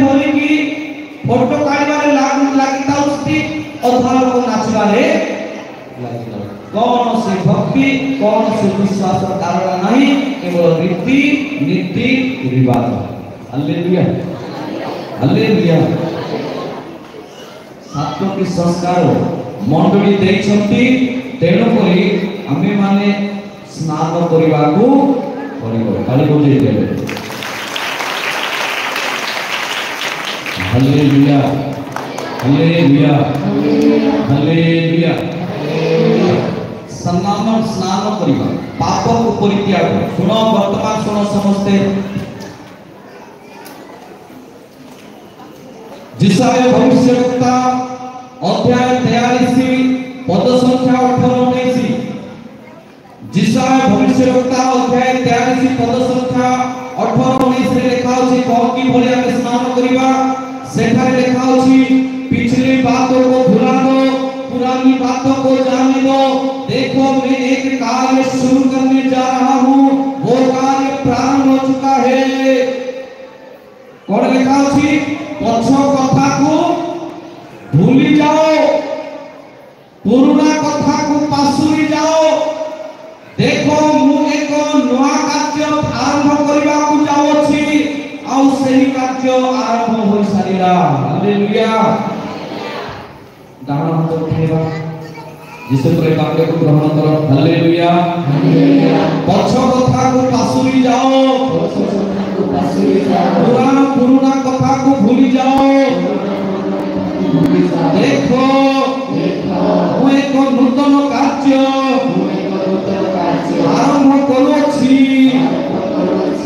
धरिकी photo काढिबारे लागिताउस्ती अधा लोक नाचबारे लागिता कौन से भक्ति कौन से विश्वास कारण नहीं केवल रीति नीति रिवाज। Hallelujah hallelujah. छात्र की संस्कार मंडली देइछंती तेणु करी आमे माने स्नान करबा को पड़िबो। काली बजे देबे हालेलुया हालेलुया हालेलुया। स्नान करिबा पाप को परित्याग। सुनो वर्तमान सुनो समस्ते जिसाया भविष्यवक्ता अध्याय 43 पद संख्या 18-19। जिसाया भविष्यवक्ता अध्याय 43 पद संख्या 18-19 रे लिखा अछि कौन की भलिया के स्नान करिबा। सेठारे लिखा अछि पिछली बातों को भुला दो पुरानी बातों को जाने दो। देखो मैं एक कार्य शुरू करने जा रहा हूँ वो कार्य प्रारंभ हो चुका है। कौन लिखा अछि पछ कथा को भूली जाओ पुराना कथा को पासुरी जाओ। देखो मु एक नया कार्य आरंभ करबा को जाउछि आ सही कार्य आरंभ हो सारिला। हालेलुया। दान हाथ उठेबा यीशु प्रे वाक्य को ग्रहण करो। Hallelujah hallelujah. पछ कथा को पासुरी जाओ पुराना कथा को भूली जाओ। देखो मु एक नूतन कार्य आरंभ करूछि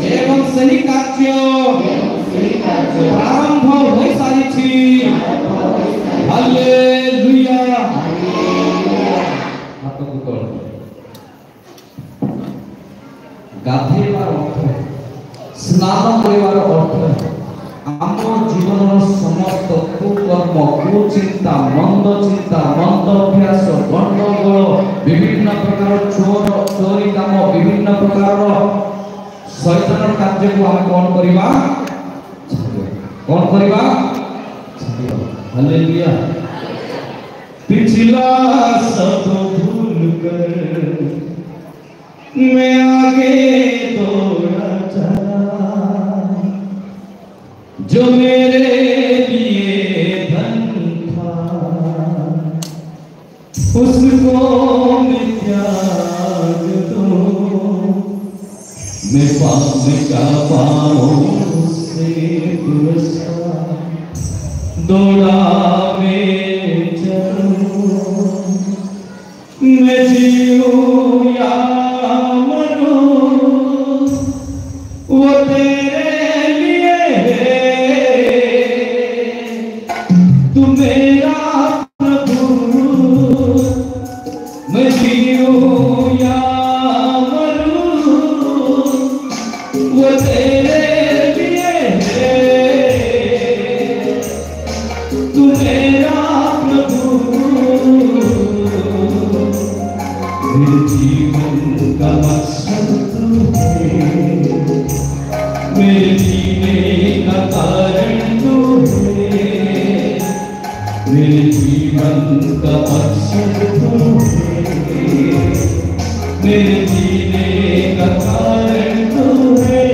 एवं सही कार्य आरंभ हो सारिछि। हालेलुया। हाथ को तोड़ गाधेबार अर्थ स्नान करिवार अर्थ आम जीवन समस्त कुकर्म कुचिंता मंद अभ्यास गंडगोल विभिन्न प्रकार चोरी काम विभिन्न प्रकार शैतान कार्य को हम कौन करिबा हालेलुया। पिछला सब भूल कर मैं आगे दौड़ा चला जो मेरे लिए धन था उसको मैं त्याग दूं। मैं क्या पाऊं उससे पुरस्कार दौड़ा मैं चलूं। मैं जीऊं या मरूं वो तेरे लिए तू मेरा प्रभु। मैं जीऊं या मरूं वो तेरे लिए तू मेरा प्रभु। मेरे जीवन का मकसद तू है मेरे जीने का कारण तू है। मेरे जीवन का मकसद तू है मेरे जीने का कारण तू है।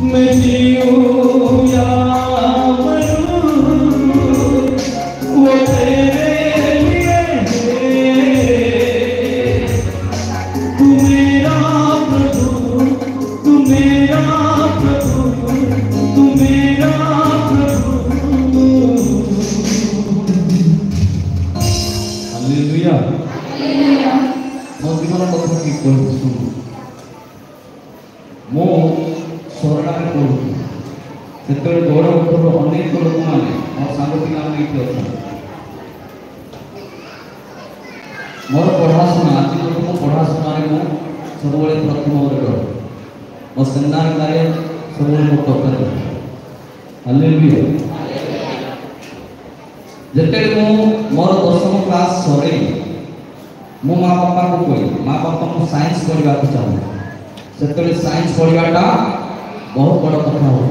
मैं जीऊं या वो तेरे लिए तू मेरा प्रभु तू मेरा प्रभु तू मेरा प्रभु। Hallelujah hallelujah. मो जीवन कथा की कहू सुन मो सरकार कहू से गौरव उठर अनेक लोक मैंने मोर सांग पिला ये मोर पढ़ाशुना आज मो पढ़ाशुना सब प्रथम वर्ग मो सेमिनार कार्य सब मो टॉपर। हालेलुया। जेते मोर 10वीं क्लास सरे मो माँ बापा को कही माँ बापा मु साइंस पढ़ा चाहूँ से साइंस पढ़ाटा बहुत बड़ कथा हो।